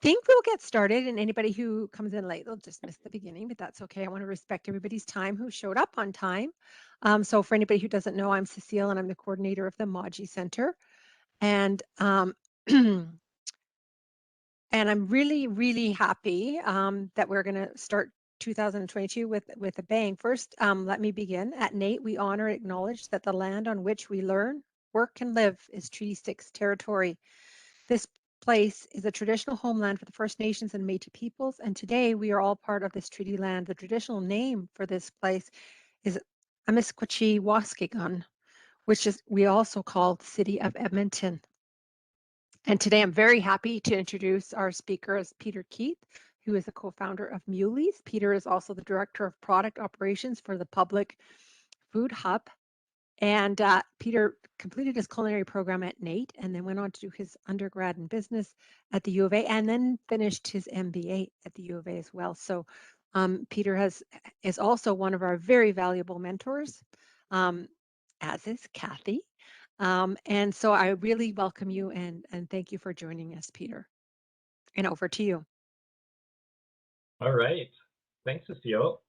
think we'll get started, and anybody who comes in late, they'll just miss the beginning, but that's okay. I want to respect everybody's time who showed up on time. So for anybody who doesn't know, I'm Cecile, and I'm the coordinator of the Maji Center. And and I'm really, really happy that we're going to start 2022 with a bang. First, let me begin. At NATE, we honor and acknowledge that the land on which we learn, work, and live is Treaty 6 territory. This place is a traditional homeland for the First Nations and Métis peoples, and today we are all part of this treaty land. The traditional name for this place is Amiskwaciy-Waskigan, which is we also call the city of Edmonton. And today I'm very happy to introduce our speaker as Peter Keith, who is a co-founder of Meuwly's. Peter is also the director of product operations for the Public Food Hub. And Peter completed his culinary program at NATE and then went on to do his undergrad in business at the U of A and then finished his MBA at the U of A as well. So Peter is also one of our very valuable mentors, as is Kathy. And so I really welcome you and thank you for joining us, Peter. And over to you. All right. Thanks, Cecile.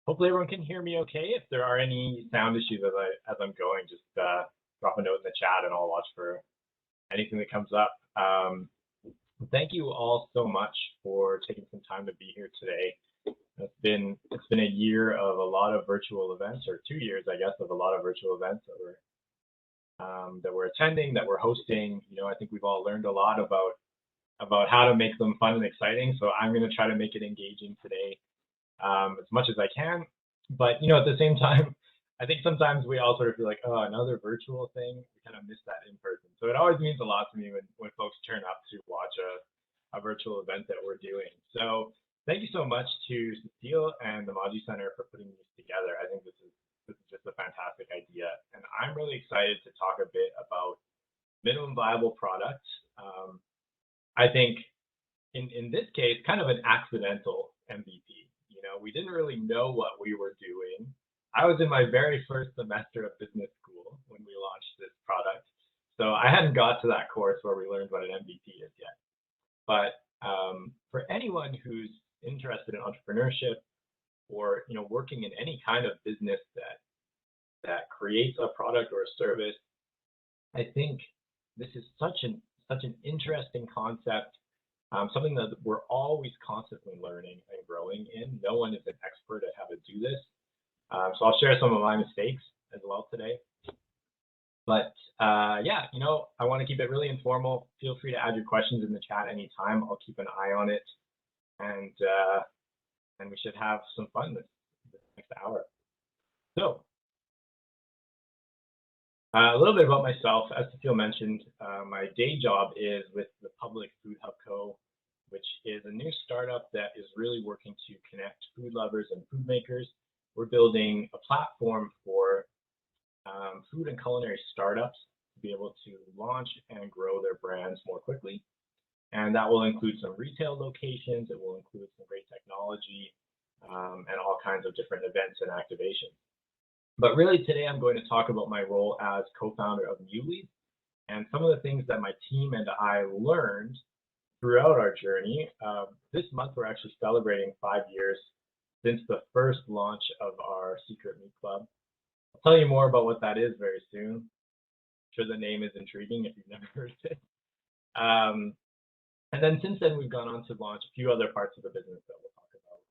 Hopefully everyone can hear me okay. If there are any sound issues as I'm going, just drop a note in the chat and I'll watch for anything that comes up. Thank you all so much for taking some time to be here today. It's been a year of a lot of virtual events, or 2 years, I guess, of a lot of virtual events that we're attending, that we're hosting. You know, I think we've all learned a lot about how to make them fun and exciting. So I'm going to try to make it engaging today. As much as I can, but you know, at the same time, I think sometimes we all sort of feel like, oh, another virtual thing. We kind of miss that in person. So it always means a lot to me when folks turn up to watch a virtual event that we're doing. So thank you so much to Cecile and the Maji Center for putting these together. I think this is just a fantastic idea, and I'm really excited to talk a bit about minimum viable products. I think in this case, kind of an accidental MVP. You know, we didn't really know what we were doing. I was in my very first semester of business school when we launched this product. So I hadn't got to that course where we learned what an MVP is yet. But for anyone who's interested in entrepreneurship or, you know, working in any kind of business that creates a product or a service, I think this is such an interesting concept. Something that we're always constantly learning and growing in. No one is an expert at how to do this. So I'll share some of my mistakes as well today. But yeah, you know, I want to keep it really informal. Feel free to add your questions in the chat anytime. I'll keep an eye on it. And we should have some fun this next hour. So a little bit about myself. As Cecile mentioned, my day job is with the Public Food Hub Co., which is a new startup that is really working to connect food lovers and food makers. We're building a platform for food and culinary startups to be able to launch and grow their brands more quickly. And that will include some retail locations. It will include some great technology and all kinds of different events and activations. But really today I'm going to talk about my role as co-founder of Meuwly and some of the things that my team and I learned throughout our journey. This month we're actually celebrating 5 years since the first launch of our Secret Meat Club. I'll tell you more about what that is very soon. I'm sure the name is intriguing if you've never heard of it. And then since then we've gone on to launch a few other parts of the business that we'll talk about.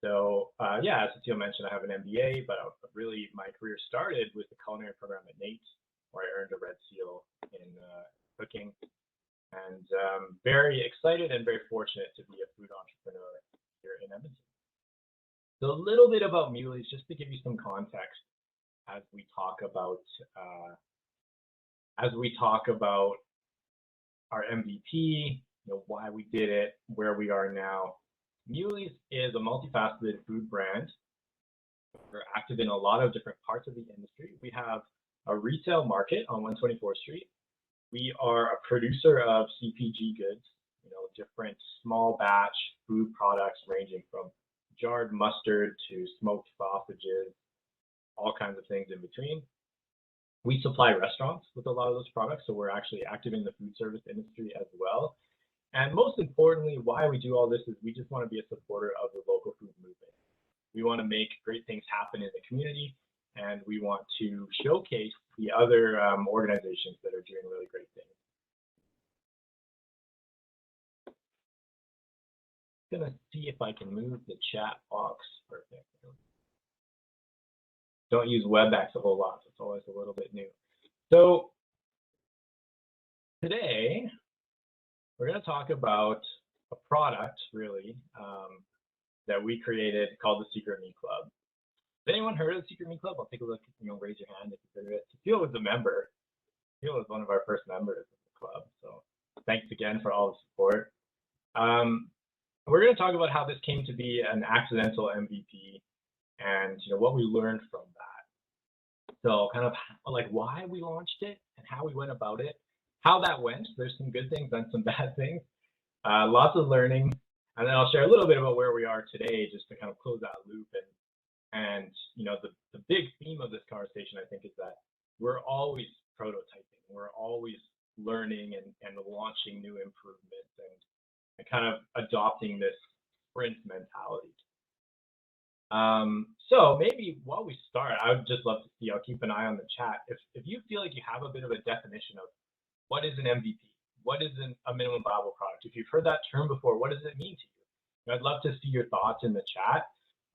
So yeah, as Cecile mentioned, I have an MBA, but really my career started with the culinary program at NATE, where I earned a red seal in cooking. And very excited and very fortunate to be a food entrepreneur here in Edmonton. So a little bit about Meuwly, just to give you some context as we talk about our MVP, you know, why we did it, where we are now. Meuwly is a multifaceted food brand. We're active in a lot of different parts of the industry. We have a retail market on 124th Street. We are a producer of CPG goods, you know, different small batch food products ranging from jarred mustard to smoked sausages, all kinds of things in between. We supply restaurants with a lot of those products, so we're actually active in the food service industry as well. And most importantly, why we do all this is we just want to be a supporter of the local food movement. We want to make great things happen in the community, and we want to showcase the other organizations that are doing really great things. I'm gonna see if I can move the chat box. Perfect. Don't use WebEx a whole lot, so it's always a little bit new. So today, we're going to talk about a product, really, that we created called the Secret Meat Club. Has anyone heard of the Secret Meat Club? I'll take a look, raise your hand if you've heard of it. Cecile was a member. Cecile was one of our first members of the club, so thanks again for all the support. We're going to talk about how this came to be an accidental MVP and what we learned from that. So kind of like why we launched it and how we went about it, how that went. There's some good things and some bad things, lots of learning, and then I'll share a little bit about where we are today, just to kind of close that loop. And the big theme of this conversation, I think, is that we're always prototyping, we're always learning and launching new improvements and kind of adopting this sprint mentality. So maybe while we start, I would just love to see, I'll keep an eye on the chat. If you feel like you have a bit of a definition of what is an MVP, what is a minimum viable product, if you've heard that term before, what does it mean to you? I'd love to see your thoughts in the chat.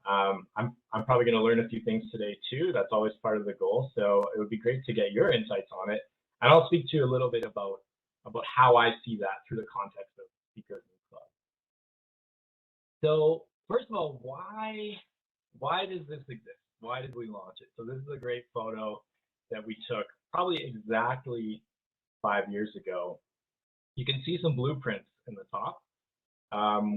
I'm probably going to learn a few things today too. That's always part of the goal. So it would be great to get your insights on it. And I'll speak to you a little bit about how I see that through the context of Secret Meat Club. So first of all, why does this exist? Why did we launch it? So this is a great photo that we took probably exactly 5 years ago. You can see some blueprints in the top.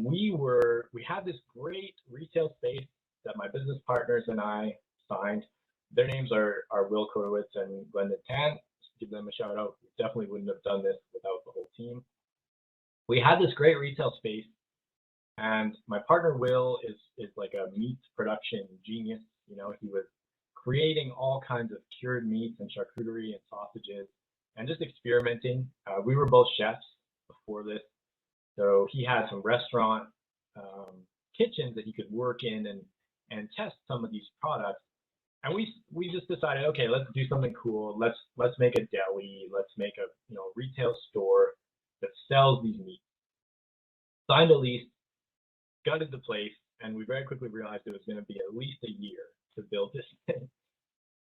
We had this great retail space that my business partners and I signed. Their names are Will Kotowicz and Glendon Tan. Just give them a shout out. We definitely wouldn't have done this without the whole team. We had this great retail space, and my partner Will is like a meat production genius. He was creating all kinds of cured meats and charcuterie and sausages and just experimenting. We were both chefs before this, so he had some restaurant kitchens that he could work in and test some of these products. And we just decided, okay, let's do something cool. Let's make a deli. Let's make a retail store that sells these meats. Signed a lease, gutted the place, and we very quickly realized it was going to be at least a year to build this thing.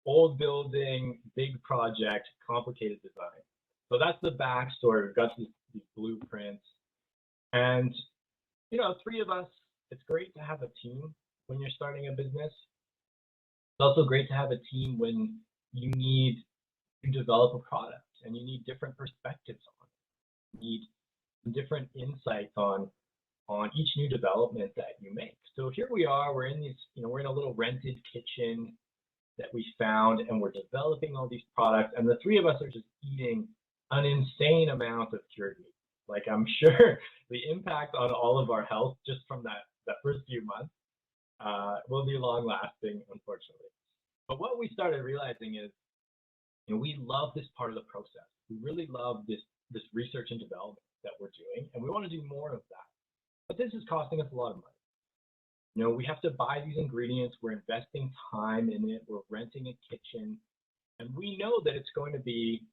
Old building, big project, complicated design. So that's the backstory. We've got these blueprints, and three of us. It's great to have a team when you're starting a business. It's also great to have a team when you need to develop a product and you need different perspectives on it. You need different insights on each new development that you make. So here we are, we're in we're in a little rented kitchen that we found, and we're developing all these products, and the three of us are just eating an insane amount of cured meat. Like, I'm sure the impact on all of our health just from that first few months will be long lasting, unfortunately. But what we started realizing is, we love this part of the process. We really love this research and development that we're doing, and we want to do more of that. But this is costing us a lot of money. We have to buy these ingredients. We're investing time in it. We're renting a kitchen, and we know that it's going to be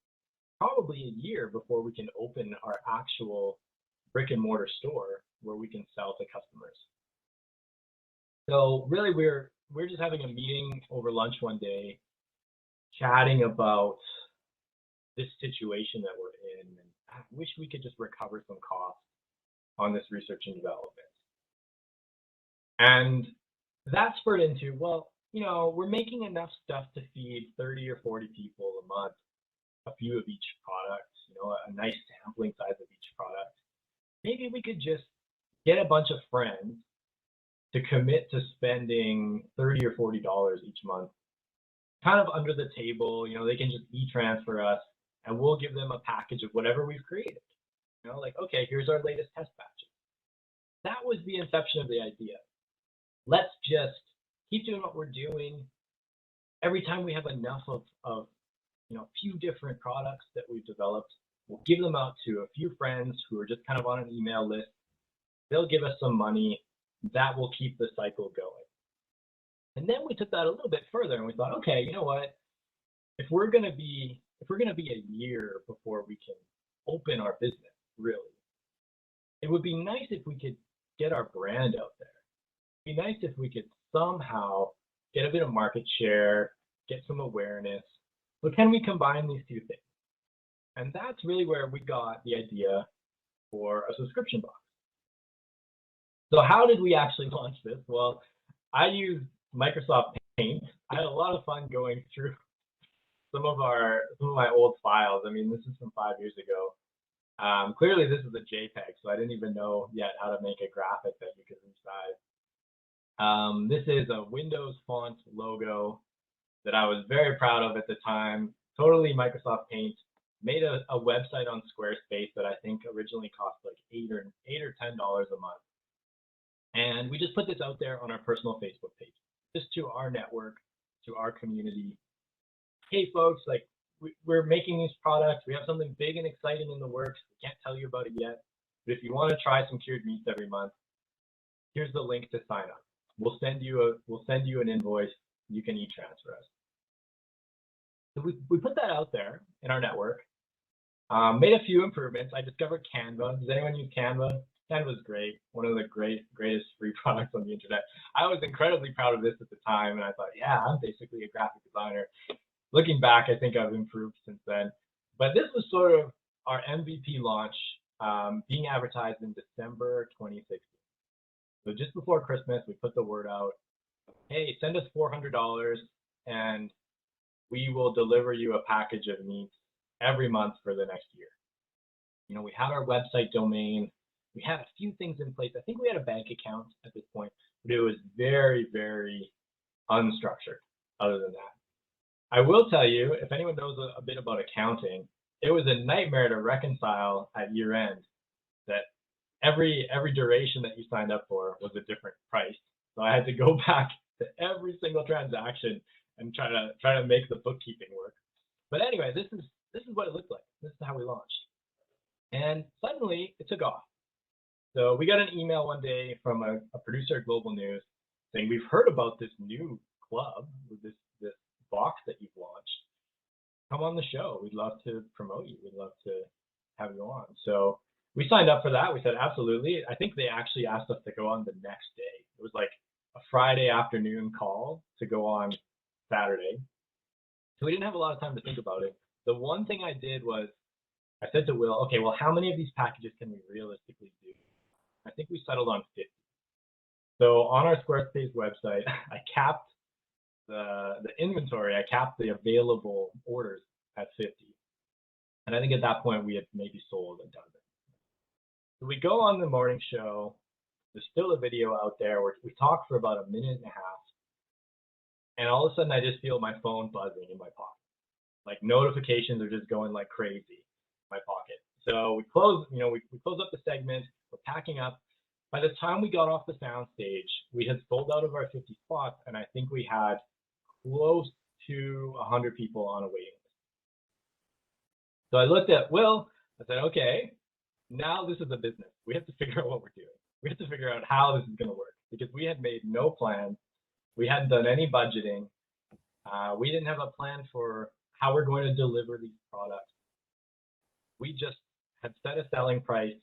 probably a year before we can open our actual brick and mortar store where we can sell to customers. So really, we're just having a meeting over lunch one day, chatting about this situation that we're in, and I wish we could just recover some costs on this research and development. And that spurred into, well, we're making enough stuff to feed 30 or 40 people a month, a few of each product, a nice sampling size of each product. Maybe we could just get a bunch of friends to commit to spending $30 or $40 each month, kind of under the table. They can just e-transfer us, and we'll give them a package of whatever we've created. Like, okay, here's our latest test batches. That was the inception of the idea. Let's just keep doing what we're doing. Every time we have enough of a few different products that we've developed, We'll give them out to a few friends who are just kind of on an email list. They'll give us some money. That will keep the cycle going. And then we took that a little bit further and we thought, okay, you know what? If we're gonna be a year before we can open our business, really, it would be nice if we could get our brand out there. It'd be nice if we could somehow get a bit of market share, get some awareness. But can we combine these two things? And that's really where we got the idea for a subscription box. So how did we actually launch this? Well, I used Microsoft Paint. I had a lot of fun going through some of my old files. I mean, this is from 5 years ago. Clearly, this is a JPEG, so I didn't even know yet how to make a graphic that you could resize. This is a Windows font logo that I was very proud of at the time. Totally Microsoft Paint. Made a website on Squarespace that I think originally cost like $8 or $10 a month. And we just put this out there on our personal Facebook page, just to our network, to our community. Hey folks, like we're making these products. We have something big and exciting in the works. We can't tell you about it yet. But if you want to try some cured meats every month, here's the link to sign up. We'll send you an invoice. You can e-transfer us. So we put that out there in our network. Made a few improvements. I discovered Canva. Does anyone use Canva? Canva's great. One of the greatest free products on the internet. I was incredibly proud of this at the time, and I thought, yeah, I'm basically a graphic designer. Looking back, I think I've improved since then. But this was sort of our MVP launch, being advertised in December 2016. So just before Christmas, we put the word out, hey, send us $400 and we will deliver you a package of meats every month for the next year. You know, we had our website domain. We had a few things in place. I think we had a bank account at this point, but it was very, very unstructured other than that. I will tell you, if anyone knows a bit about accounting, it was a nightmare to reconcile at year end that every duration that you signed up for was a different price. So I had to go back to every single transaction and try to make the bookkeeping work. But anyway, this is what it looked like. This is how we launched. And suddenly it took off. So we got an email one day from a producer at Global News saying, we've heard about this new club with this box that you've launched. Come on the show. We'd love to promote you. We'd love to have you on. So we signed up for that. We said, absolutely. I think they actually asked us to go on the next day. It was like a Friday afternoon call to go on Saturday. So we didn't have a lot of time to think about it. The one thing I did was I said to Will, okay, well, how many of these packages can we realistically do? I think we settled on 50. So on our Squarespace website, I capped the inventory. I capped the available orders at 50. And I think at that point we had maybe sold a dozen. So we go on the morning show. There's still a video out there where we talk for about a minute and a half. And all of a sudden I just feel my phone buzzing in my pocket. Like notifications are just going like crazy in my pocket. So we close up the segment, we're packing up. By the time we got off the sound stage, we had sold out of our 50 spots, and I think we had close to 100 people on a waiting list. So I looked at Will, I said, okay, now this is a business. We have to figure out what we're doing. We have to figure out how this is gonna work, because we had made no plans. We hadn't done any budgeting. We didn't have a plan for how we're going to deliver these products. We just had set a selling price,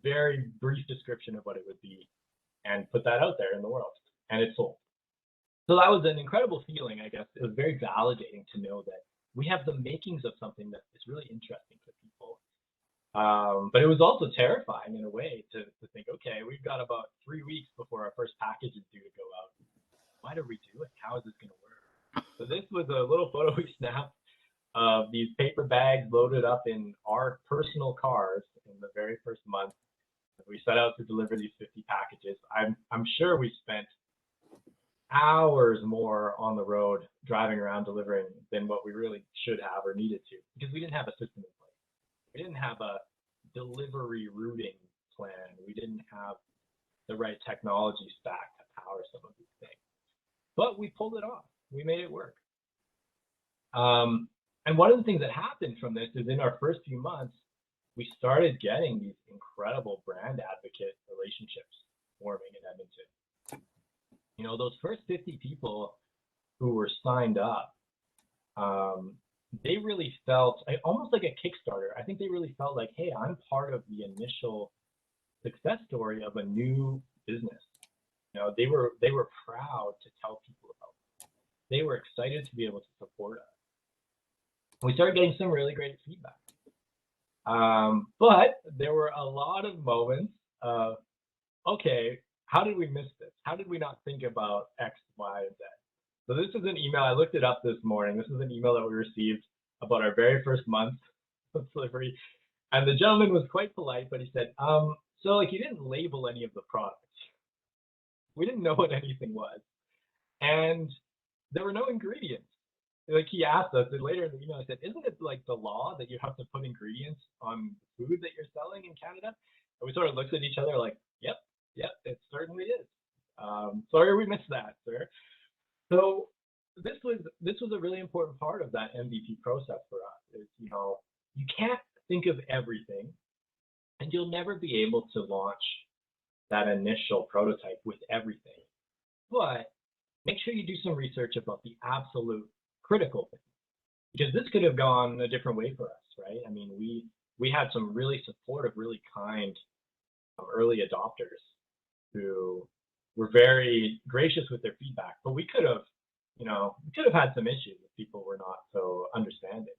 very brief description of what it would be, and put that out there in the world, and it sold. So that was an incredible feeling, I guess. It was very validating to know that we have the makings of something that is really interesting for people. But it was also terrifying in a way to think, okay, we've got about 3 weeks before our first package is due to go out. What are we doing? How is this going to work? So this was a little photo we snapped of these paper bags loaded up in our personal cars in the very first month. We set out to deliver these 50 packages. I'm sure we spent hours more on the road driving around delivering than what we really should have or needed to, because we didn't have a system in place. We didn't have a delivery routing plan. We didn't have the right technology stack to power some of these things. But we pulled it off. We made it work. And one of the things that happened from this is in our first few months, we started getting these incredible brand advocate relationships forming in Edmonton. You know, those first 50 people who were signed up, they really felt almost like a Kickstarter. I think they really felt like, hey, I'm part of the initial success story of a new business. You know, they were proud to tell people about it. They were excited to be able to support us. We started getting some really great feedback. But there were a lot of moments of, okay, how did we miss this? How did we not think about X, Y, and Z? So this is an email, I looked it up this morning. This is an email that we received about our very first month of delivery. And the gentleman was quite polite, but he said, so like you didn't label any of the products. We didn't know what anything was. And there were no ingredients. Like he asked us, and later in the email, I said, isn't it like the law that you have to put ingredients on food that you're selling in Canada? And we sort of looked at each other like, yep, it certainly is. Sorry we missed that, sir. So this was a really important part of that MVP process for us. Is, you know, you can't think of everything, and you'll never be able to launch that initial prototype with everything. But make sure you do some research about the absolute critical things, because this could have gone a different way for us, right? I mean, we had some really supportive, really kind early adopters who were very gracious with their feedback, but we could have had some issues if people were not so understanding.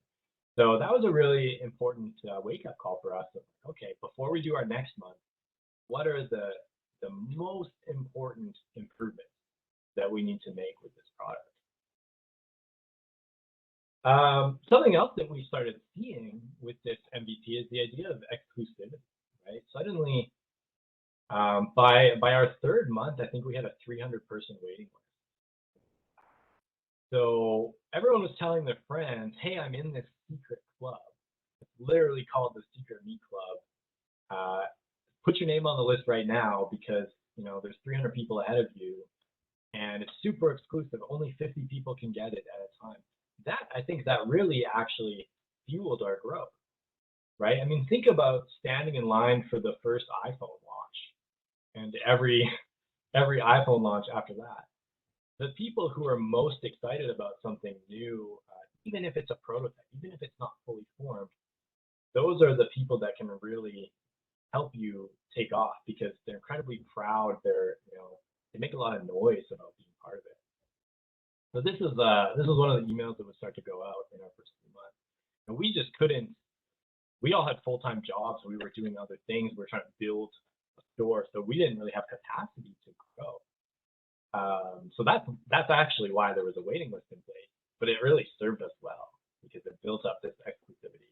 So that was a really important wake-up call for us. Of, okay, before we do our next month, what are the most important improvements that we need to make with this product? Something else that we started seeing with this MVP is the idea of exclusivity, right? Suddenly, by our third month, I think we had a 300-person waiting list. So everyone was telling their friends, hey, I'm in this secret club. It's literally called the Secret Meat Club. Put your name on the list right now because, you know, there's 300 people ahead of you and it's super exclusive. Only 50 people can get it at a time. I think that really actually fueled our growth, right? I mean, think about standing in line for the first iPhone launch and every iPhone launch after that. The people who are most excited about something new, even if it's a prototype, even if it's not fully formed, those are the people that can really help you take off because they're incredibly proud. They make a lot of noise about being part of it. So this is one of the emails that would start to go out in our first few months, and we just couldn't. We all had full-time jobs. We were doing other things. We were trying to build a store, so we didn't really have capacity to grow. So that's actually why there was a waiting list in place, but it really served us well because it built up this exclusivity.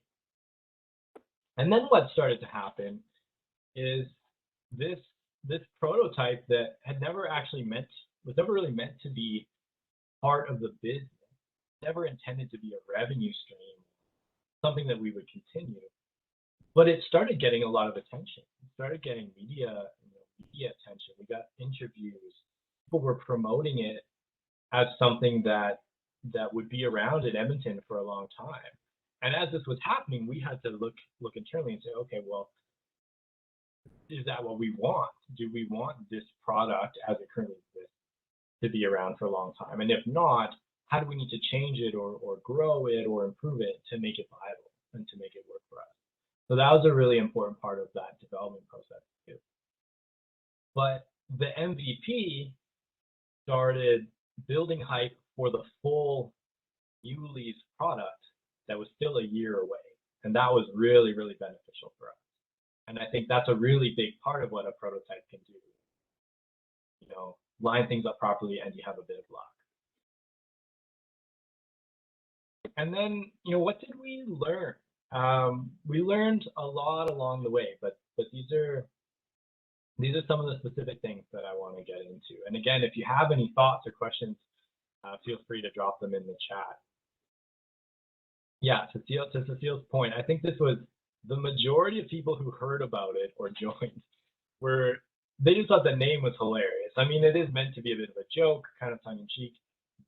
And then what started to happen is this prototype that had never really meant to be part of the business, never intended to be a revenue stream, something that we would continue. But it started getting a lot of attention. It started getting media attention. We got interviews. People were promoting it as something that would be around in Edmonton for a long time. And as this was happening, we had to look internally and say, okay, well, is that what we want? Do we want this product as it currently exists to be around for a long time? And if not, how do we need to change it or grow it or improve it to make it viable and to make it work for us? So that was a really important part of that development process too. But the MVP started building hype for the full Meuwly's product that was still a year away. And that was really, really beneficial for us. And I think that's a really big part of what a prototype can do. You know, line things up properly and you have a bit of luck. And then, you know, what did we learn? We learned a lot along the way, but these are some of the specific things that I want to get into. And again, if you have any thoughts or questions, feel free to drop them in the chat. Yeah, to Cecile's point, I think this was the majority of people who heard about it or joined they just thought the name was hilarious. I mean, it is meant to be a bit of a joke, kind of tongue in cheek,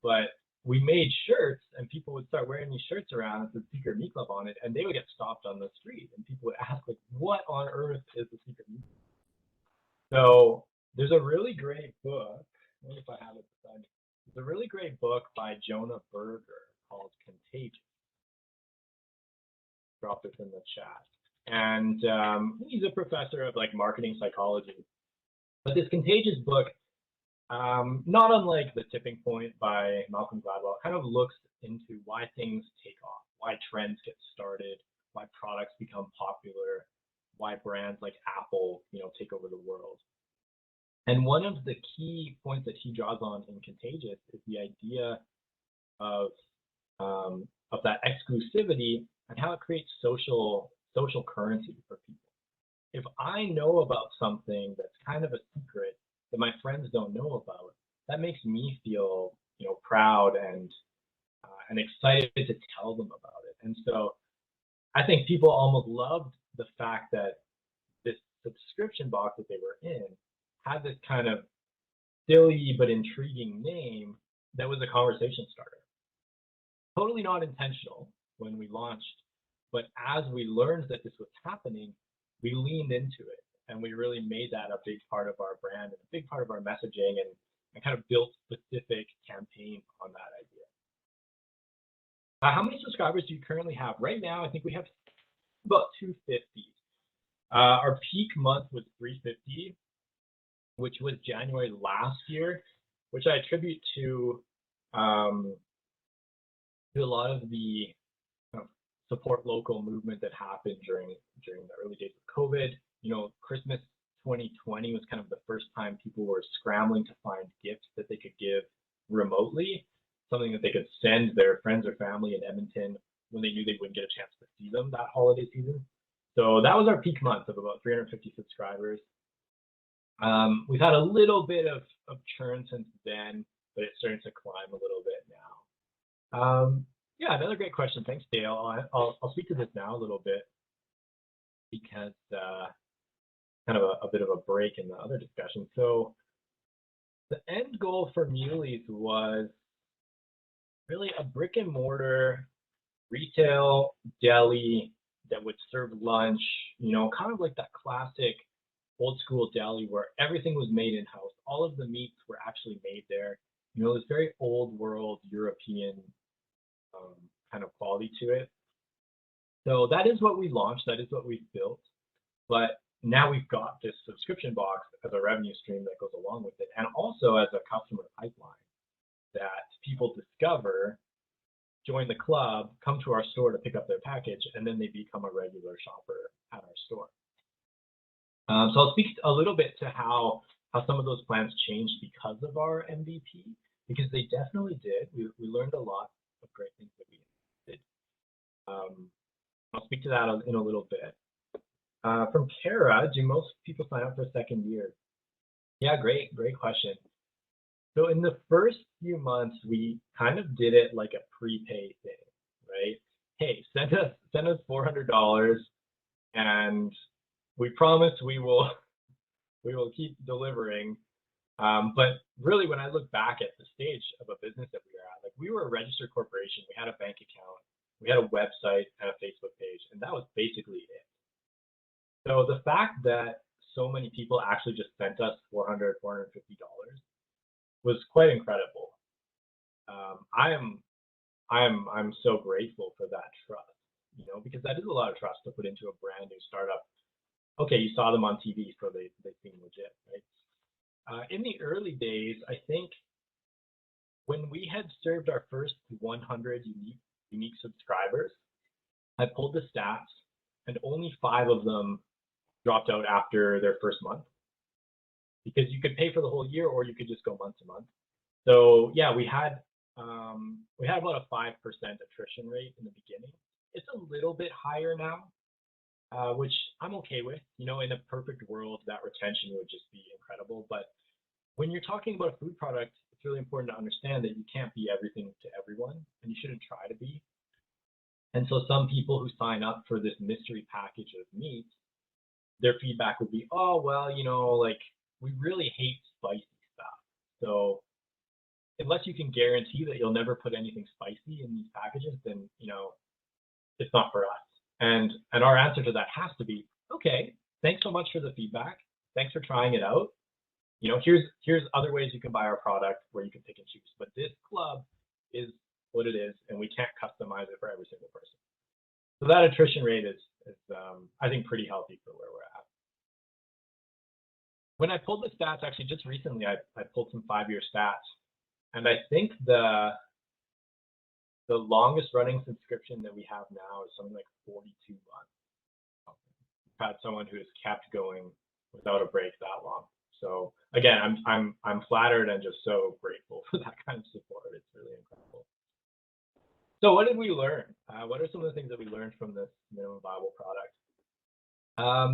but we made shirts, and people would start wearing these shirts around with the Secret Meat Club on it, and they would get stopped on the street, and people would ask, like, what on earth is the Secret Meat Club? So there's a really great book. I wonder if I have it beside me. There's a really great book by Jonah Berger called Contagious. Drop this in the chat. And he's a professor of like marketing psychology. But this Contagious book, not unlike The Tipping Point by Malcolm Gladwell, kind of looks into why things take off, why trends get started, why products become popular, why brands like Apple, take over the world. And one of the key points that he draws on in Contagious is the idea of that exclusivity and how it creates social currency for people. If I know about something that's kind of a secret that my friends don't know about, that makes me feel, proud and excited to tell them about it. And so I think people almost loved the fact that this subscription box that they were in had this kind of silly but intriguing name that was a conversation starter. Totally not intentional when we launched, but as we learned that this was happening, we leaned into it, and we really made that a big part of our brand and a big part of our messaging, and kind of built specific campaigns on that idea. How many subscribers do you currently have? Right now, I think we have about 250. Our peak month was 350, which was January last year, which I attribute to a lot of the support local movement that happened during the early days of COVID. Christmas 2020 was kind of the first time people were scrambling to find gifts that they could give remotely, something that they could send their friends or family in Edmonton when they knew they wouldn't get a chance to see them that holiday season. So that was our peak month of about 350 subscribers. We've had a little bit of churn since then, but it's starting to climb a little bit now. Yeah, another great question. Thanks, Dale. I'll speak to this now a little bit because kind of a bit of a break in the other discussion. So the end goal for Meuwly's was really a brick and mortar retail deli that would serve lunch, kind of like that classic old school deli where everything was made in-house. All of the meats were actually made there. This very old world European kind of quality to it. So that is what we launched. That is what we've built. But now we've got this subscription box as a revenue stream that goes along with it, and also as a customer pipeline that people discover, join the club, come to our store to pick up their package, and then they become a regular shopper at our store. So I'll speak a little bit to how some of those plans changed because of our MVP, because they definitely did. We learned a lot of great things that we did. I'll speak to that in a little bit. From Kara, do most people sign up for a second year? Yeah, great question. So in the first few months, we kind of did it like a prepay thing, right? Hey, send us $400, and we promise we will keep delivering. But really, when I look back at the stage of a business that we were at, like we were a registered corporation, we had a bank account, we had a website and a Facebook page, and that was basically it. So the fact that so many people actually just sent us $450 was quite incredible. I'm so grateful for that trust, because that is a lot of trust to put into a brand new startup. Okay, you saw them on TV, so they seem legit, right? In the early days, I think when we had served our first 100 unique subscribers, I pulled the stats, and only 5 of them dropped out after their first month, because you could pay for the whole year or you could just go month to month. So yeah, we had about a 5% attrition rate in the beginning. It's a little bit higher now, which I'm okay with. In a perfect world, that retention would just be incredible. But when you're talking about a food product, it's really important to understand that you can't be everything to everyone, and you shouldn't try to be. And so some people who sign up for this mystery package of meat, their feedback would be, oh, well, like we really hate spicy stuff. So unless you can guarantee that you'll never put anything spicy in these packages, then it's not for us. And our answer to that has to be, okay, thanks so much for the feedback. Thanks for trying it out. Here's other ways you can buy our product where you can pick and choose. But this club is what it is, and we can't customize it for every single person. So that attrition rate is I think pretty healthy for where we're at. When I pulled the stats, actually just recently, I pulled some 5-year stats, and I think the longest running subscription that we have now is something like 42 months. We've had someone who has kept going without a break that long. So again, I'm flattered and just so grateful for that kind of support. It's really incredible. So what did we learn? What are some of the things that we learned from this minimum viable product?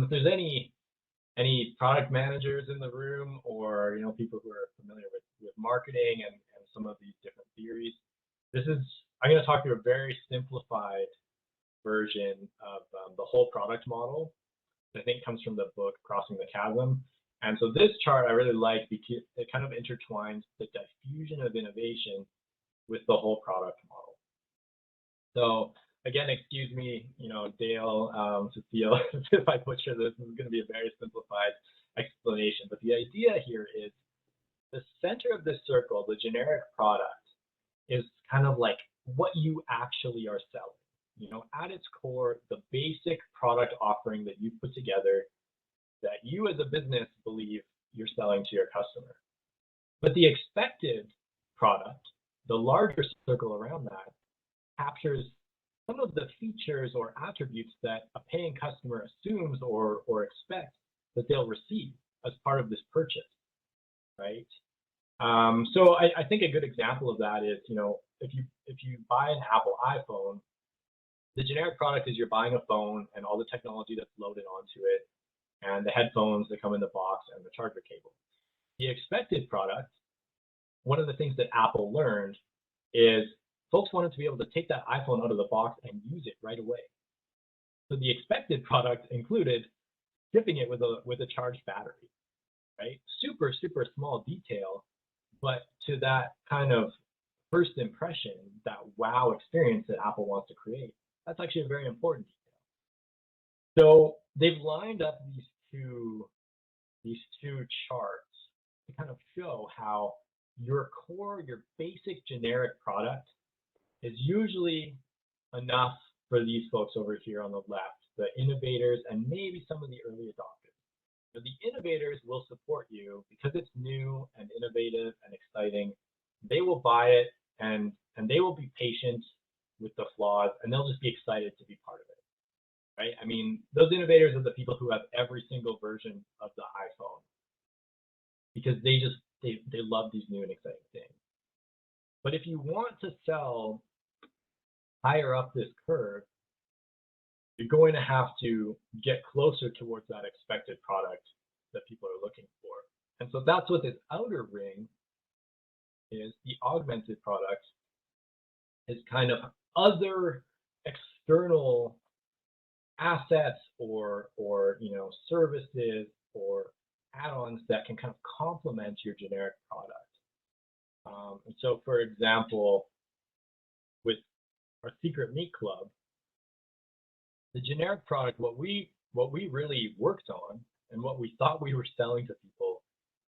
If there's any product managers in the room, or people who are familiar with marketing and some of these different theories, I'm going to talk through a very simplified version of the whole product model. I think comes from the book Crossing the Chasm. And so this chart I really like because it kind of intertwines the diffusion of innovation with the whole product model. So again, excuse me, Dale, Cecile, if I butcher this. This is going to be a very simplified explanation. But the idea here is the center of this circle, the generic product, is kind of like what you actually are selling. At its core, the basic product offering that you put together that you as a business believe you're selling to your customer. But the expected product, the larger circle around that, captures some of the features or attributes that a paying customer assumes or expects that they'll receive as part of this purchase, right? So I think a good example of that is, if you buy an Apple iPhone, the generic product is you're buying a phone and all the technology that's loaded onto it, and the headphones that come in the box and the charger cable. The expected product, one of the things that Apple learned is folks wanted to be able to take that iPhone out of the box and use it right away. So the expected product included shipping it with a charged battery, right? Super, super small detail, but to that kind of first impression, that wow experience that Apple wants to create, that's actually a very important detail. So they've lined up these two charts to kind of show how your core, your basic generic product is usually enough for these folks over here on the left, the innovators and maybe some of the early adopters. So the innovators will support you because it's new and innovative and exciting. They will buy it and they will be patient with the flaws, and they'll just be excited to be part of it, right? I mean, those innovators are the people who have every single version of the iPhone because they love these new and exciting things. But if you want to sell higher up this curve, you're going to have to get closer towards that expected product that people are looking for. And so that's what this outer ring is. The augmented product is kind of other external assets or services or add-ons that can kind of complement your generic product. And so, for example, with our Secret Meat Club, the generic product, what we really worked on and what we thought we were selling to people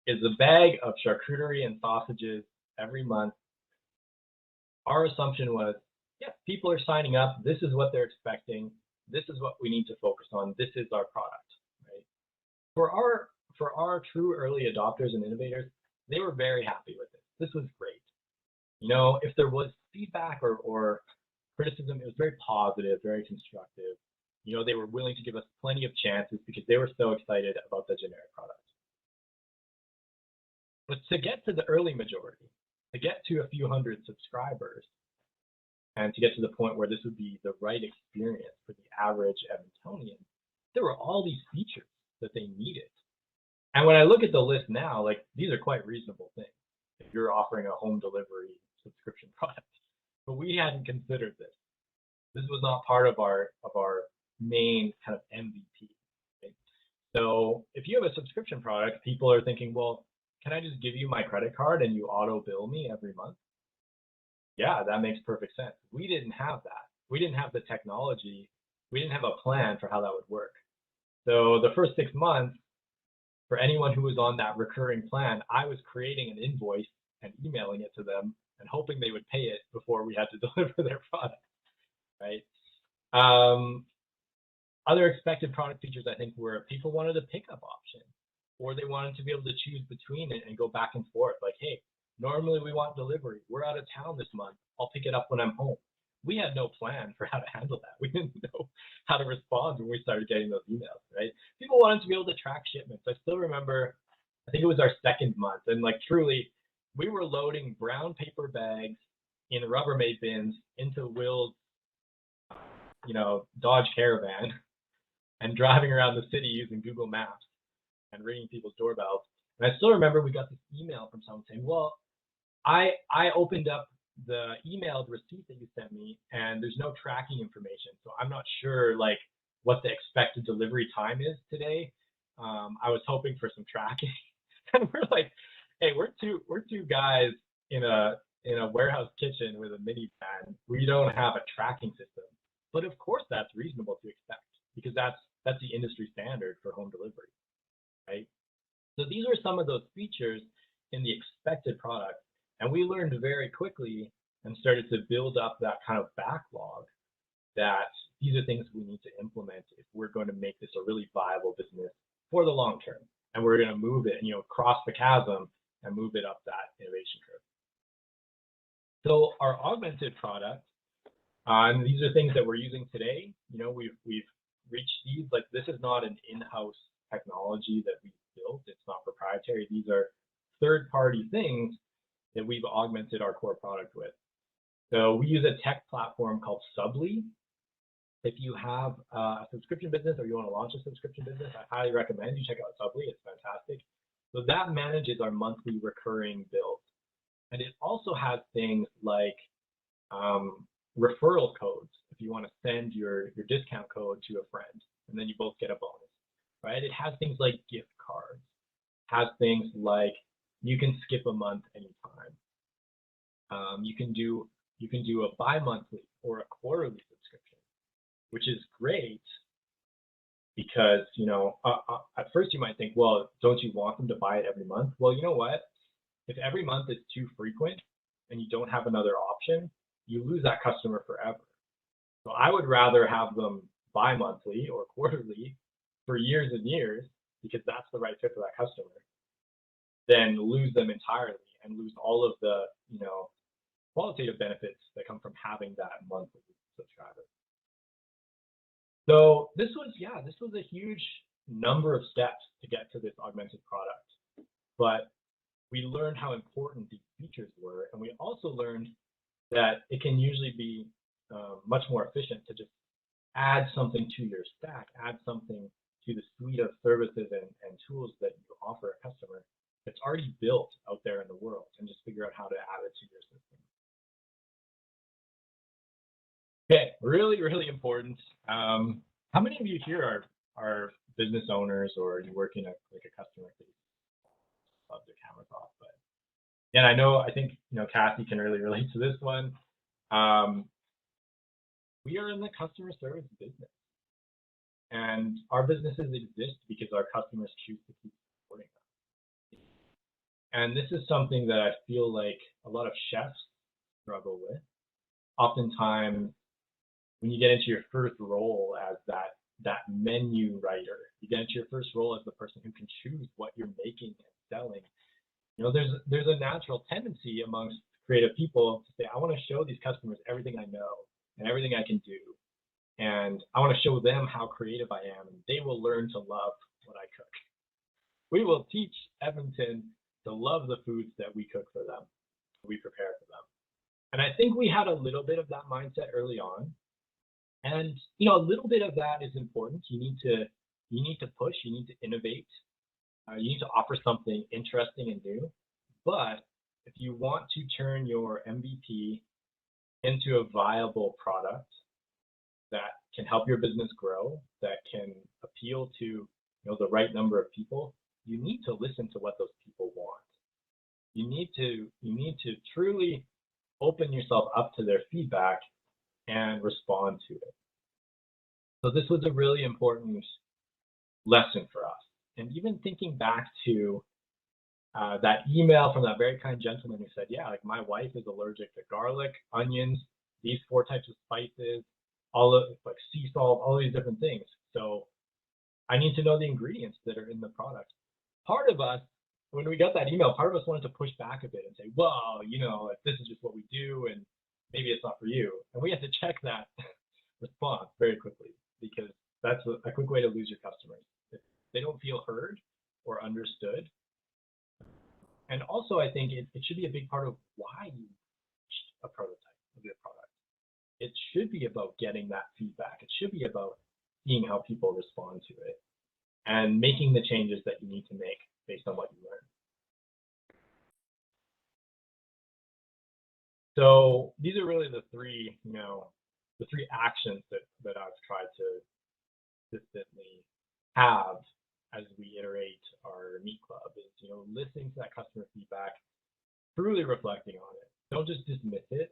is a bag of charcuterie and sausages every month. Our assumption was, yeah, people are signing up. This is what they're expecting. This is what we need to focus on. This is our product, right? For our true early adopters and innovators, they were very happy with it. This was great. If there was feedback or criticism, it was very positive, very constructive. They were willing to give us plenty of chances because they were so excited about the generic product. But to get to the early majority, to get to a few hundred subscribers, and to get to the point where this would be the right experience for the average Edmontonian, there were all these features that they needed. And when I look at the list now, like, these are quite reasonable things if you're offering a home delivery subscription product. But we hadn't considered this. This was not part of our main kind of MVP. Right? So if you have a subscription product, people are thinking, well, can I just give you my credit card and you auto bill me every month? Yeah, that makes perfect sense. We didn't have that. We didn't have the technology. We didn't have a plan for how that would work. So the first 6 months, for anyone who was on that recurring plan, I was creating an invoice and emailing it to them and hoping they would pay it before we had to deliver their product, right? Other expected product features, I think, were people wanted a pickup option, or they wanted to be able to choose between it and go back and forth. Like, hey, normally we want delivery. We're out of town this month. I'll pick it up when I'm home. We had no plan for how to handle that. We didn't know how to respond when we started getting those emails, right? People wanted to be able to track shipments. I still remember, I think it was our second month, and like truly, we were loading brown paper bags in Rubbermaid bins into Will's, Dodge Caravan and driving around the city using Google Maps and ringing people's doorbells. And I still remember we got this email from someone saying, well, I opened up the emailed receipt that you sent me and there's no tracking information. So I'm not sure like what the expected delivery time is today. I was hoping for some tracking. And we're like, hey, we're two guys in a warehouse kitchen with a minivan. We don't have a tracking system. But of course that's reasonable to expect because that's the industry standard for home delivery, right? So these are some of those features in the expected product. And we learned very quickly and started to build up that kind of backlog that these are things we need to implement if we're going to make this a really viable business for the long term. And we're going to move it, cross the chasm and move it up that innovation curve. So our augmented product, and these are things that we're using today. We've reached these. Like, this is not an in-house technology that we built. It's not proprietary. These are third-party things that we've augmented our core product with. So we use a tech platform called Subly. If you have a subscription business or you want to launch a subscription business, I highly recommend you check out Subly. It's fantastic. So that manages our monthly recurring bills. And it also has things like referral codes if you want to send your discount code to a friend, and then you both get a bonus, right? It has things like gift cards. It has things like you can skip a month anytime. You can do a bi-monthly or a quarterly subscription, which is great because, at first you might think, well, don't you want them to buy it every month? Well, you know what? If every month is too frequent and you don't have another option, you lose that customer forever. So I would rather have them bi-monthly or quarterly for years and years because that's the right fit for that customer than lose them entirely and lose all of the, qualitative benefits that come from having that monthly subscriber. So this was a huge number of steps to get to this augmented product, but we learned how important these features were, and we also learned that it can usually be much more efficient to just add something to your stack, add something to the suite of services and tools that you offer a customer that's already built out there in the world, and just figure out how to add it to your system. Okay, really, really important. How many of you here are business owners, or you work in a customer face? Love their cameras off, but yeah, I think Cassie can really relate to this one. We are in the customer service business, and our businesses exist because our customers choose to keep supporting them. And this is something that I feel like a lot of chefs struggle with. Oftentimes, when you get into your first role as that menu writer, you get into your first role as the person who can choose what you're making and selling. There's a natural tendency amongst creative people to say, I want to show these customers everything I know and everything I can do. And I want to show them how creative I am, and they will learn to love what I cook. We will teach Edmonton to love the foods that we cook for them, we prepare for them. And I think we had a little bit of that mindset early on. And a little bit of that is important. You need to push, you need to innovate, you need to offer something interesting and new. But if you want to turn your MVP into a viable product that can help your business grow, that can appeal to the right number of people, you need to listen to what those people want. You need to truly open yourself up to their feedback and respond to it. So this was a really important lesson for us. And even thinking back to that email from that very kind gentleman who said, yeah, like my wife is allergic to garlic, onions, these 4 types of spices, all of like sea salt, all these different things. So I need to know the ingredients that are in the product. Part of us, when we got that email, part of us wanted to push back a bit and say, well, you know, like, this is just what we do, and maybe it's not for you. And we had to check that response very quickly, because that's a quick way to lose your customers. If they don't feel heard or understood. And also, I think it should be a big part of why you launched a prototype of your product. It should be about getting that feedback. It should be about seeing how people respond to it and making the changes that you need to make based on what you learn. So these are really the three, the 3 actions that I've tried to consistently have as we iterate our meat club is, listening to that customer feedback, truly reflecting on it. Don't just dismiss it.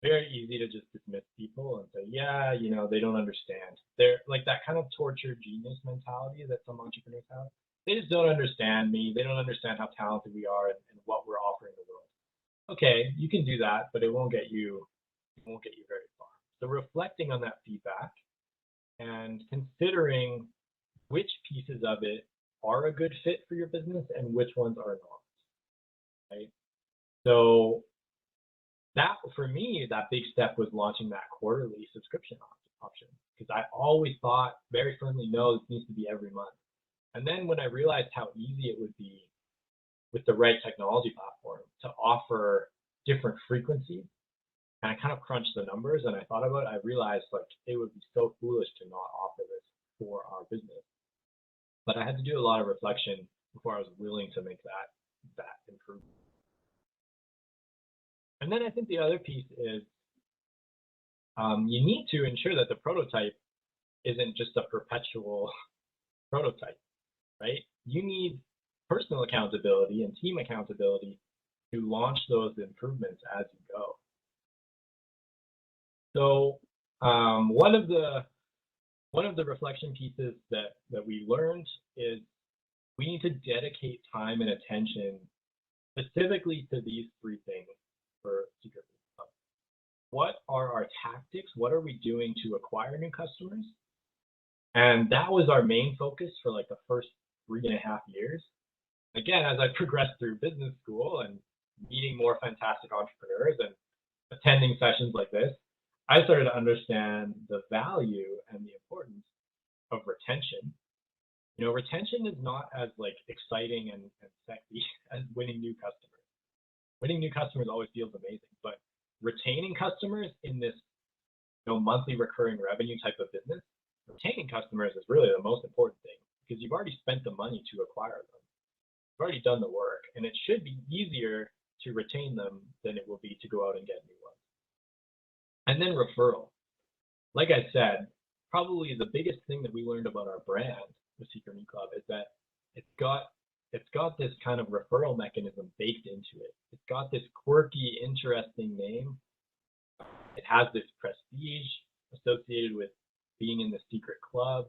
Very easy to just dismiss people and say, yeah, they don't understand. They're like that kind of tortured genius mentality that some entrepreneurs have. They just don't understand me. They don't understand how talented we are and what we're offering the world. Okay, you can do that, but it won't get you very far. So reflecting on that feedback and considering which pieces of it are a good fit for your business and which ones are not. Right? So that, for me, that big step was launching that quarterly subscription option, because I always thought very firmly, no, this needs to be every month. And then when I realized how easy it would be with the right technology platform to offer different frequencies, and I kind of crunched the numbers and I thought about it, I realized like it would be so foolish to not offer this for our business. But I had to do a lot of reflection before I was willing to make that improvement. And then I think the other piece is you need to ensure that the prototype isn't just a perpetual prototype, right? You need personal accountability and team accountability to launch those improvements as you go. So one of the reflection pieces that we learned is we need to dedicate time and attention specifically to these 3 things for Secret Club. What are our tactics? What are we doing to acquire new customers? And that was our main focus for like the first 3.5 years. Again, as I progressed through business school and meeting more fantastic entrepreneurs and attending sessions like this, I started to understand the value and the importance of retention. Retention is not as like exciting and sexy as winning new customers. Winning new customers always feels amazing, but retaining customers in this monthly recurring revenue type of business, retaining customers is really the most important thing, because you've already spent the money to acquire them. You've already done the work, and it should be easier to retain them than it will be to go out and get new ones. And then referral. Like I said, probably the biggest thing that we learned about our brand with Secret Meat Club is that it's got this kind of referral mechanism baked into it. It's got this quirky, interesting name. It has this prestige associated with being in the secret club.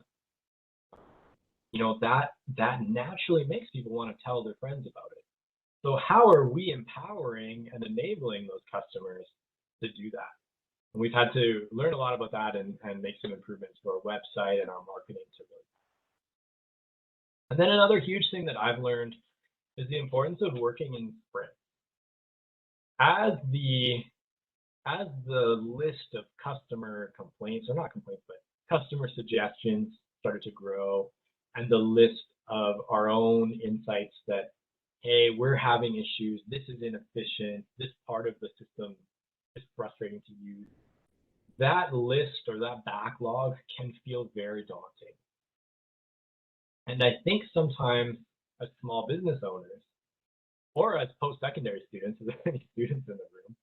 That naturally makes people want to tell their friends about it. So how are we empowering and enabling those customers to do that? And we've had to learn a lot about that and make some improvements to our website and our marketing to really. And then another huge thing that I've learned is the importance of working in sprints. As the list of customer complaints, or not complaints, but customer suggestions started to grow, and the list of our own insights that, hey, we're having issues, this is inefficient, this part of the system is frustrating to use, that list or that backlog can feel very daunting. And I think sometimes as small business owners, or as post-secondary students, if there are any students in the room,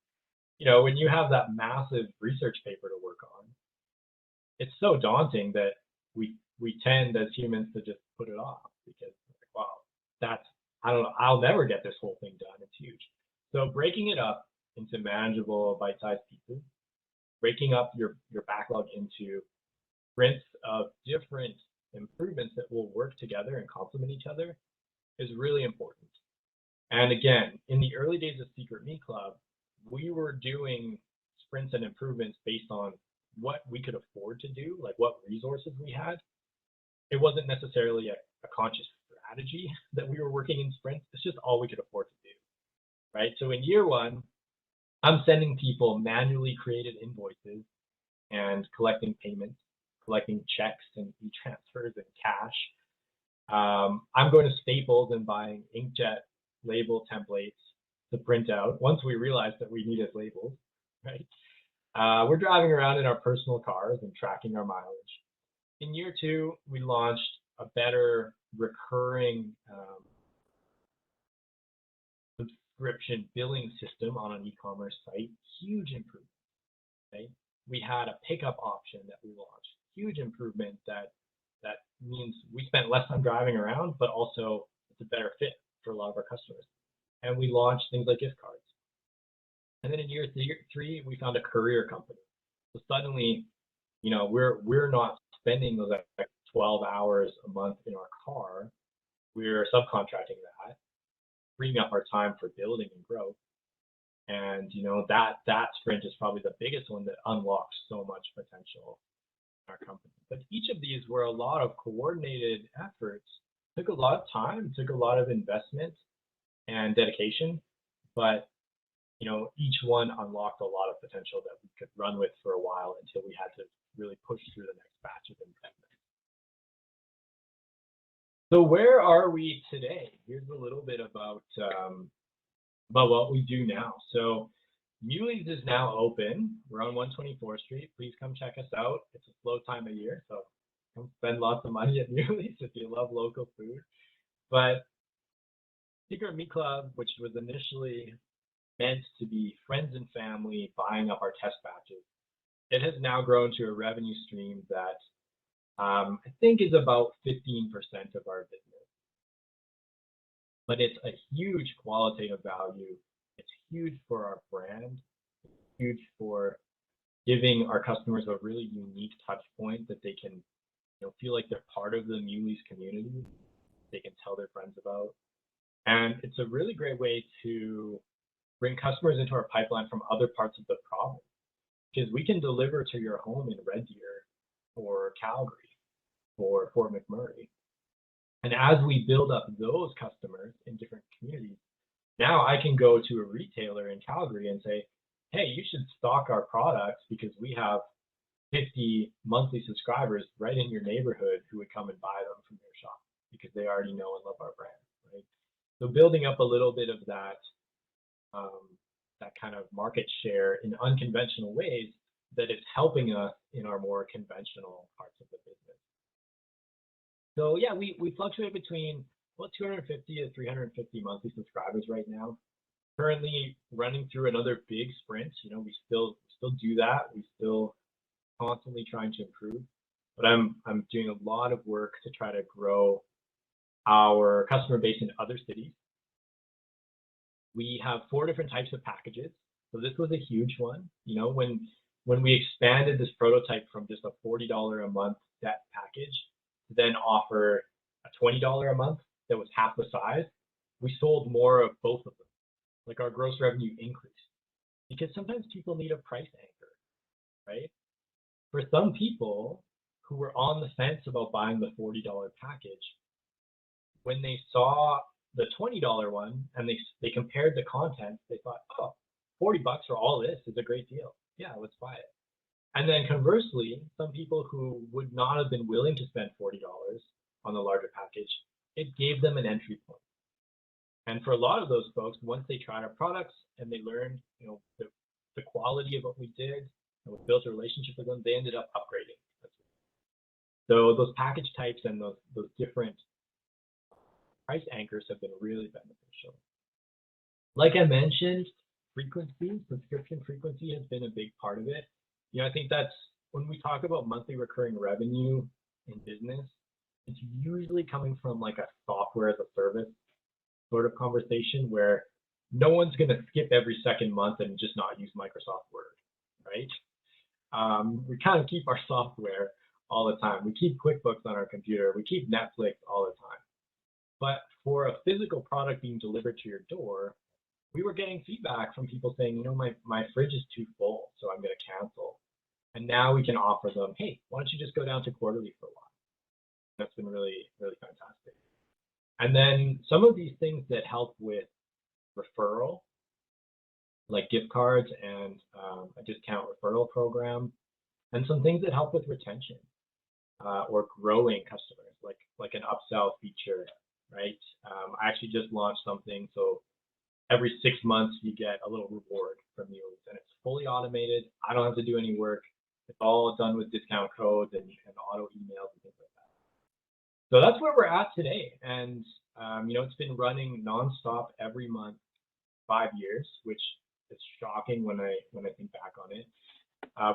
when you have that massive research paper to work on, it's so daunting that we tend as humans to just put it off, because, wow, I don't know, I'll never get this whole thing done. So breaking it up into manageable bite-sized pieces, breaking up your backlog into sprints of different improvements that will work together and complement each other is really important. And again, in the early days of Secret Meat Club, we were doing sprints and improvements based on what we could afford to do, like what resources we had. It wasn't necessarily a conscious strategy that we were working in sprints. It's just all we could afford to do, right? So in year one, I'm sending people manually created invoices and collecting payments, collecting checks and e-transfers and cash. I'm going to Staples and buying inkjet label templates to print out once we realized that we needed labels, right? We're driving around in our personal cars and tracking our mileage. In year two, we launched a better recurring subscription billing system on an e-commerce site. Huge improvement, right? We had a pickup option that we launched. Huge improvement that means we spent less time driving around, but also it's a better fit for a lot of our customers. And we launched things like gift cards. And then in year three, we found a courier company. So suddenly, you know, we're not spending those 12 hours a month in our car. We're subcontracting that, freeing up our time for building and growth. And you know, that sprint is probably the biggest one that unlocks so much potential in our company. But each of these were a lot of coordinated efforts. Took a lot of time, took a lot of investment and dedication, but you know, each one unlocked a lot of potential that we could run with for a while until we had to really push through the next batch of investment. So where are we today? Here's a little bit about what we do now. So Meuwly's is now open. We're on 124th Street. Please come check us out. It's a slow time of year, so come spend lots of money at Meuwly's if you love local food. But Secret Meat Club, which was initially meant to be friends and family buying up our test batches, it has now grown to a revenue stream that I think is about 15% of our business. But it's a huge qualitative value. It's huge for our brand. It's huge for giving our customers a really unique touch point that they can, you know, feel like they're part of the Meuwly's community. They can tell their friends about. And it's a really great way to bring customers into our pipeline from other parts of the province, because we can deliver to your home in Red Deer or Calgary or Fort McMurray. And as we build up those customers in different communities, now I can go to a retailer in Calgary and say, hey, you should stock our products because we have 50 monthly subscribers right in your neighborhood who would come and buy them from your shop because they already know and love our brand, right? So building up a little bit of that kind of market share in unconventional ways that is helping us in our more conventional parts of the business. So yeah, we fluctuate between about 250 to 350 monthly subscribers right now. Currently running through another big sprint. You know, we still do that. We still constantly trying to improve. But I'm doing a lot of work to try to grow our customer base in other cities. We have 4 different types of packages. So this was a huge one. You know, when we expanded this prototype from just a $40 a month set package to then offer a $20 a month that was half the size, we sold more of both of them. Like our gross revenue increased because sometimes people need a price anchor, right? For some people who were on the fence about buying the $40 package, when they saw the $20 one and they compared the content, they thought, oh, $40 for all this is a great deal. Yeah, let's buy it. And then conversely, some people who would not have been willing to spend $40 on the larger package, it gave them an entry point. And for a lot of those folks, once they tried our products and they learned, you know, the quality of what we did, and we built a relationship with them, they ended up upgrading. So those package types and those different price anchors have been really beneficial. Like I mentioned, subscription frequency has been a big part of it. You know, I think that's when we talk about monthly recurring revenue in business, it's usually coming from like a software as a service sort of conversation where no one's going to skip every second month and just not use Microsoft Word, right? We kind of keep our software all the time. We keep QuickBooks on our computer. We keep Netflix all the time. But for a physical product being delivered to your door, we were getting feedback from people saying, you know, my fridge is too full, so I'm going to cancel. And now we can offer them, hey, why don't you just go down to quarterly for a while? That's been really, really fantastic. And then some of these things that help with referral, like gift cards and a discount referral program, and some things that help with retention or growing customers, like an upsell feature, right? I actually just launched something, so every 6 months you get a little reward from Meuwly's, and it's fully automated. I don't have to do any work. It's all done with discount codes and auto emails and things like that. So that's where we're at today, and you know, it's been running nonstop every month, 5 years, which is shocking when I think back on it.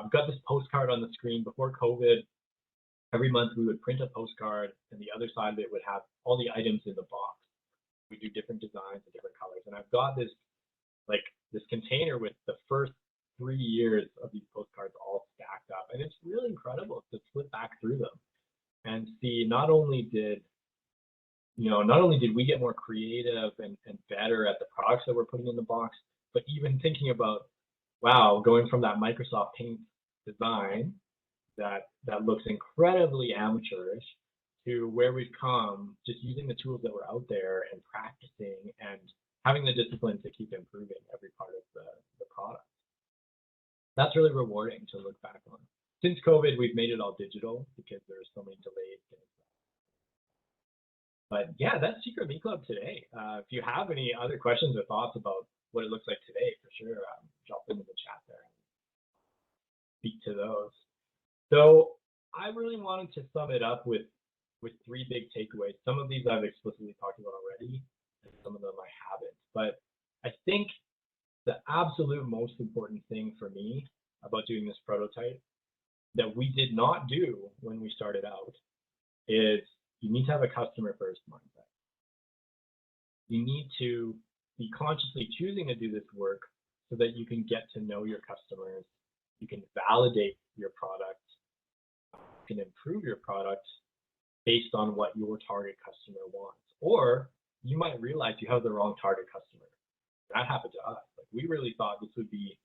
We've got this postcard on the screen. Before COVID, every month we would print a postcard, and the other side of it would have all the items in the box. We do different designs and different colors, and I've got this container with the first 3 years of these postcards all stacked up, and it's really incredible to flip back through them and see not only did we get more creative and better at the products that we're putting in the box, but even thinking about, wow, going from that Microsoft Paint design that looks incredibly amateurish to where we've come, just using the tools that were out there and practicing and having the discipline to keep improving every part of the product. That's really rewarding to look back on. Since COVID, we've made it all digital because there's so many delays. But yeah, that's Secret Me Club today. If you have any other questions or thoughts about what it looks like today, for sure, drop them in the chat there and speak to those. So I really wanted to sum it up with 3 big takeaways. Some of these I've explicitly talked about already, and some of them I haven't. But I think the absolute most important thing for me about doing this prototype that we did not do when we started out is you need to have a customer first mindset. You need to be consciously choosing to do this work so that you can get to know your customers, you can validate your product, you can improve your product based on what your target customer wants. Or you might realize you have the wrong target customer. That happened to us. Like, we really thought this would be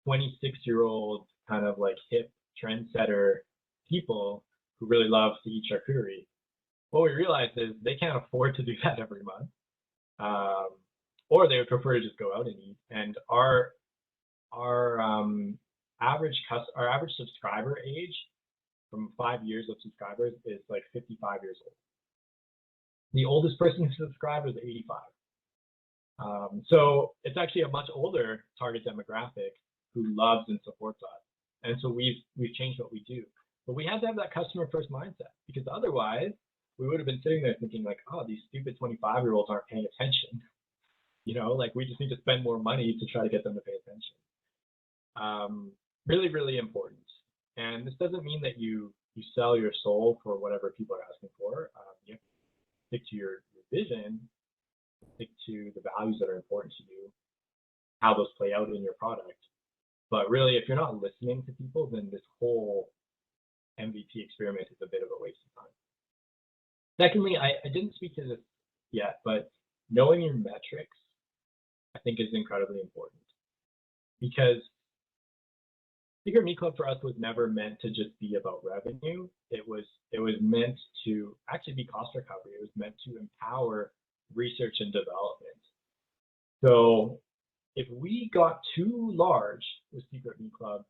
26-year-old kind of like hip trendsetter people who really love to eat charcuterie. What we realized is they can't afford to do that every month, or they would prefer to just go out and eat. And our average subscriber age from 5 years of subscribers is like 55 years old. The oldest person who subscribed is 85. So it's actually a much older target demographic who loves and supports us. And so we've changed what we do. But we had to have that customer first mindset, because otherwise we would have been sitting there thinking like, oh, these stupid 25-year-olds aren't paying attention. You know, like, we just need to spend more money to try to get them to pay attention. Really, really important. And this doesn't mean that you sell your soul for whatever people are asking for. You have to stick to your vision, stick to the values that are important to you, how those play out in your product. But really, if you're not listening to people, then this whole MVP experiment is a bit of a waste of time. Secondly, I didn't speak to this yet, but knowing your metrics, I think, is incredibly important, because Secret Me Club for us was never meant to just be about revenue. It was meant to actually be cost recovery. It was meant to empower research and development. So if we got too large with Secret Me Club,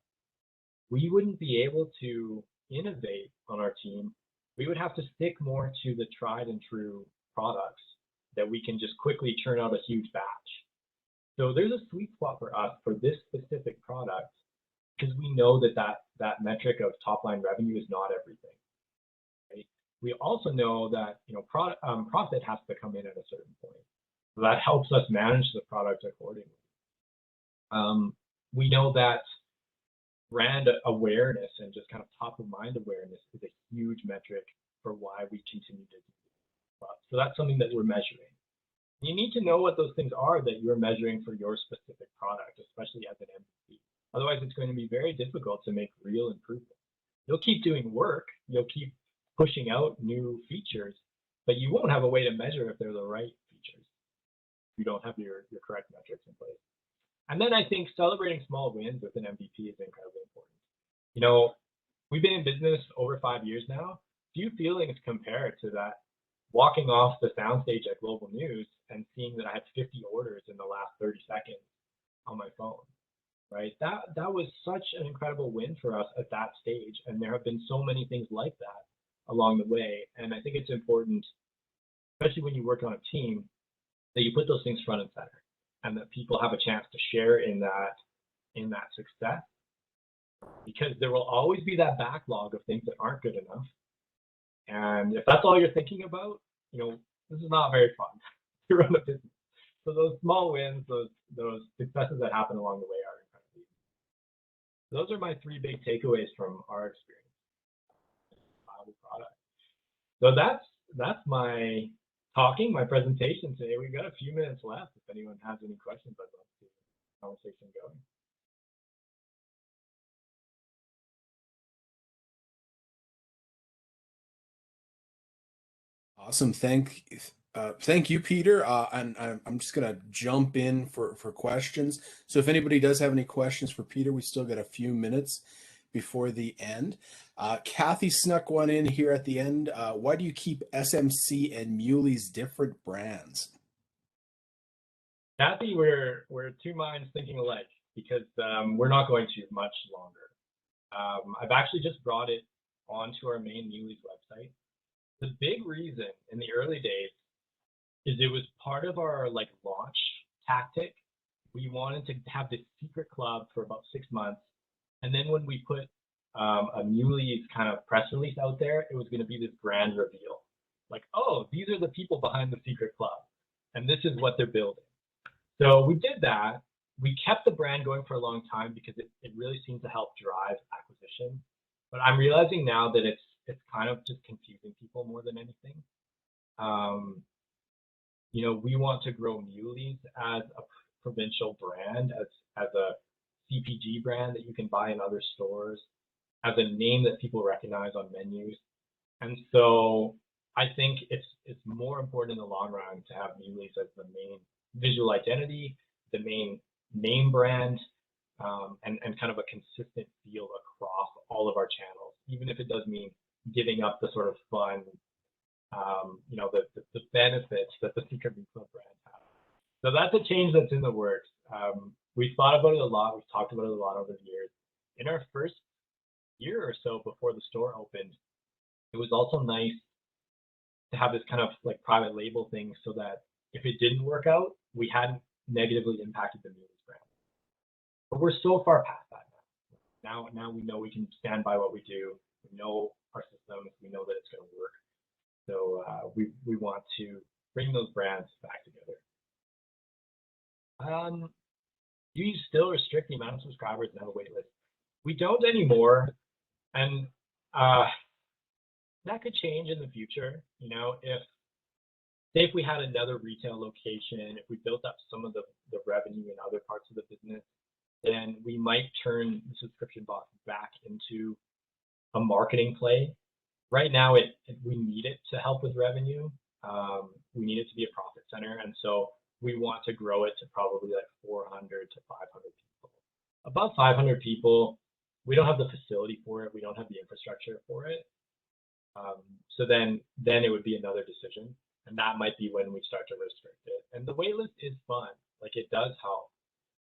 we wouldn't be able to innovate on our team. We would have to stick more to the tried and true products that we can just quickly churn out a huge batch. So there's a sweet spot for us for this specific product, because we know that metric of top line revenue is not everything. Right? We also know that, you know, profit has to come in at a certain point. So that helps us manage the product accordingly. We know that brand awareness and just kind of top of mind awareness is a huge metric for why we continue to do this. So that's something that we're measuring. You need to know what those things are that you're measuring for your specific product, especially as an MVP. Otherwise, it's going to be very difficult to make real improvements. You'll keep doing work, you'll keep pushing out new features, but you won't have a way to measure if they're the right features. You don't have your correct metrics in place. And then I think celebrating small wins with an MVP is incredibly important. You know, we've been in business over 5 years now. Few feelings compare to that walking off the soundstage at Global News and seeing that I had 50 orders in the last 30 seconds on my phone, right? That was such an incredible win for us at that stage. And there have been so many things like that along the way. And I think it's important, especially when you work on a team, that you put those things front and center and that people have a chance to share in that success, because there will always be that backlog of things that aren't good enough. And if that's all you're thinking about, this is not very fun to run a business. So those small wins, those successes that happen along the way are incredible. Those are my 3 big takeaways from our experience. Product. So that's my presentation today. We've got a few minutes left. If anyone has any questions, I'd love to keep the conversation going. Awesome. Thank you, Peter. And I'm just gonna jump in for questions. So if anybody does have any questions for Peter, we still got a few minutes before the end. Kathy snuck one in here at the end. Why do you keep SMC and Meuwly's different brands? Kathy, we're 2 minds thinking alike, because we're not going to much longer. I've actually just brought it onto our main Meuwly's website. The big reason in the early days is it was part of our launch tactic. We wanted to have this secret club for about 6 months, and then when we put a Meuwly's kind of press release out there, it was going to be this grand reveal, oh, these are the people behind the secret club, and this is what they're building. So we did that. We kept the brand going for a long time because it really seemed to help drive acquisition. But I'm realizing now that it's kind of just confusing people more than anything. We want to grow Meuwly's as a provincial brand, as a CPG brand that you can buy in other stores, as a name that people recognize on menus. And so I think it's more important in the long run to have Meuwly's as the main visual identity, the main name brand, and kind of a consistent feel across all of our channels, even if it does mean giving up the sort of fun, the benefits that the Secret Club brand has. So that's a change that's in the works. We've thought about it a lot. We've talked about it a lot over the years. In our first year or so before the store opened, it was also nice to have this kind of private label thing, so that if it didn't work out, we hadn't negatively impacted the Meuwly's brand. But we're so far past that now. Now we know we can stand by what we do. We know our systems. We know that it's going to work. So we want to bring those brands back together. Do you still restrict the amount of subscribers and have a wait list? We don't anymore, and that could change in the future. If we had another retail location, if we built up some of the revenue in other parts of the business, then we might turn the subscription box back into a marketing play. Right now, we need it to help with revenue. We need it to be a profit center, and so we want to grow it to probably 400 to 500 people. Above 500 people, we don't have the facility for it. We don't have the infrastructure for it. So then it would be another decision. And that might be when we start to restrict it. And the waitlist is fun. It does help.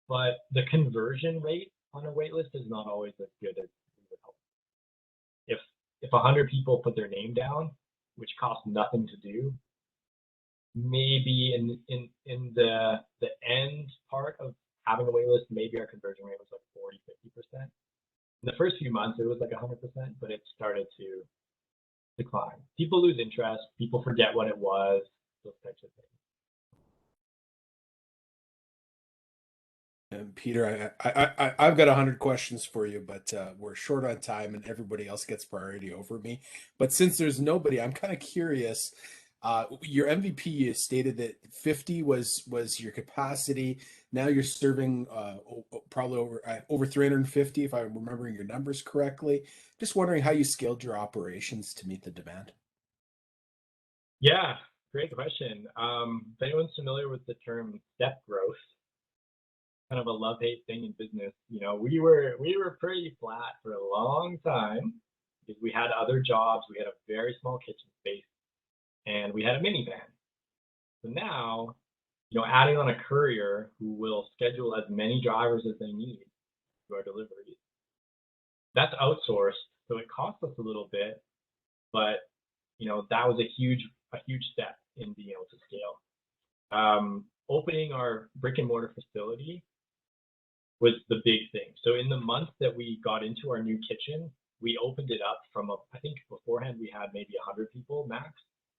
But the conversion rate on a waitlist is not always as good as we would hope. If 100 people put their name down, which costs nothing to do, maybe in the end part of having a waitlist, maybe our conversion rate was 40, 50%. In the first few months, it was 100%, but it started to decline. People lose interest. People forget what it was. Those types of things. And Peter, I've got 100 questions for you, but we're short on time, and everybody else gets priority over me. But since there's nobody, I'm kind of curious. Your MVP, you stated that 50 was your capacity. Now you're serving probably over 350, if I'm remembering your numbers correctly. Just wondering how you scaled your operations to meet the demand. Yeah, great question. If anyone's familiar with the term step growth, kind of a love-hate thing in business, we were pretty flat for a long time because we had other jobs, we had a very small kitchen space, and we had a minivan. So now, adding on a courier who will schedule as many drivers as they need to our deliveries, that's outsourced, so it costs us a little bit, but that was a huge step in being able to scale. Opening our brick and mortar facility was the big thing. So in the month that we got into our new kitchen, we opened it up from I think beforehand we had maybe 100 people max.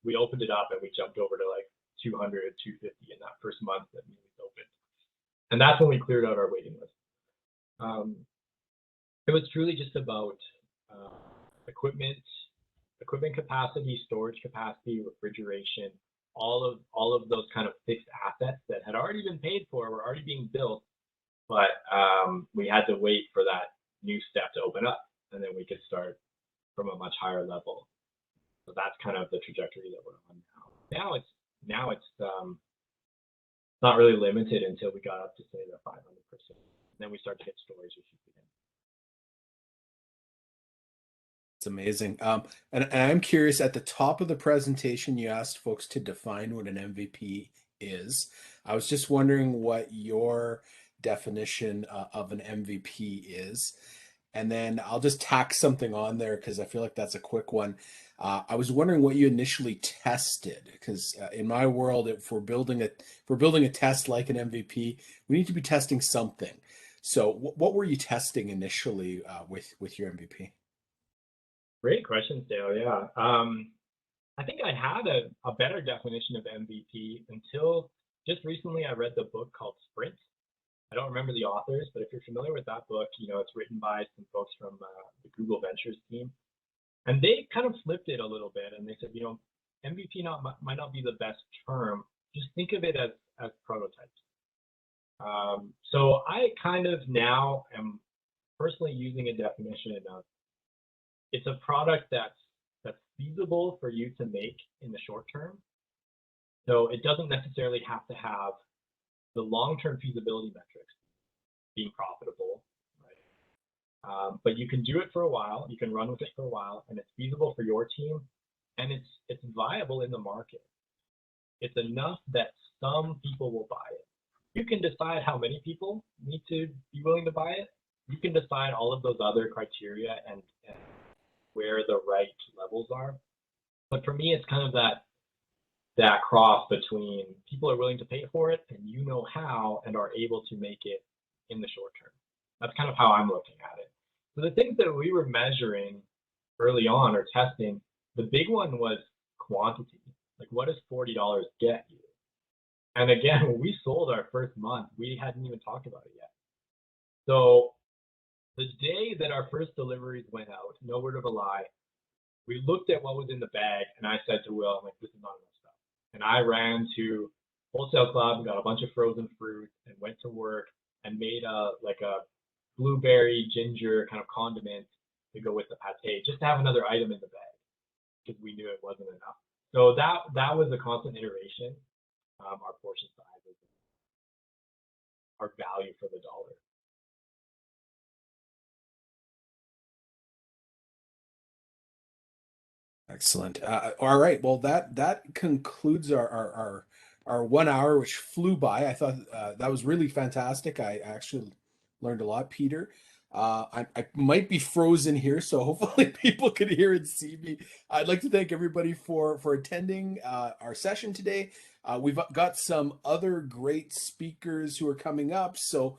We opened it up and we jumped over to like 200, 250 in that first month that we opened. And that's when we cleared out our waiting list. It was truly just about equipment capacity, storage capacity, refrigeration, all of those kind of fixed assets that had already been paid for, were already being built, but we had to wait for that new step to open up, and then we could start from a much higher level. So that's kind of the trajectory that we're on now. Now it's not really limited until we got up to say the 500%. Then we start to hit stories which again. It's amazing. And I'm curious, at the top of the presentation, you asked folks to define what an MVP is. I was just wondering what your definition of an MVP is. And then I'll just tack something on there because I feel like that's a quick one. I was wondering what you initially tested, because in my world, if we're building a test like an MVP, we need to be testing something. So what were you testing initially with your MVP? Great question, Dale. Yeah. I think I had a better definition of MVP until just recently. I read the book called Sprint. I don't remember the authors, but if you're familiar with that book, it's written by some folks from the Google Ventures team. And they kind of flipped it a little bit, and they said, MVP might not be the best term. Just think of it as prototypes. So I kind of now am personally using a definition of, it's a product that's feasible for you to make in the short term. So it doesn't necessarily have to have the long-term feasibility metrics being profitable, right? But you can do it for a while, you can run with it for a while, and it's feasible for your team, and it's viable in the market. It's enough that some people will buy it. You can decide how many people need to be willing to buy it. You can decide all of those other criteria and where the right levels are. But for me, it's kind of that cross between people are willing to pay for it and how and are able to make it in the short term. That's kind of how I'm looking at it. So the things that we were measuring early on or testing, the big one was quantity. Like, what does $40 get you? And again, when we sold our first month, we hadn't even talked about it yet. So the day that our first deliveries went out, no word of a lie, we looked at what was in the bag, and I said to Will, I'm like, this is not enough stuff. And I ran to Wholesale Club and got a bunch of frozen fruit and went to work and made a blueberry ginger kind of condiment to go with the pate, just to have another item in the bag because we knew it wasn't enough. So that was a constant iteration. Our portion size, our value for the dollar. Excellent. All right. Well, that concludes our 1 hour, which flew by. I thought that was really fantastic. I actually learned a lot, Peter. I might be frozen here, so hopefully people can hear and see me. I'd like to thank everybody for attending our session today. We've got some other great speakers who are coming up, so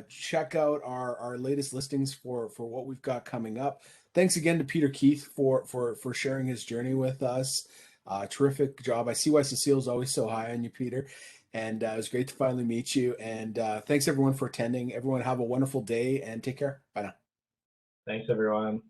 check out our latest listings for what we've got coming up. Thanks again to Peter Keith for sharing his journey with us. Terrific job. I see why Cecile's always so high on you, Peter. And it was great to finally meet you. And thanks everyone for attending. Everyone have a wonderful day and take care. Bye now. Thanks everyone.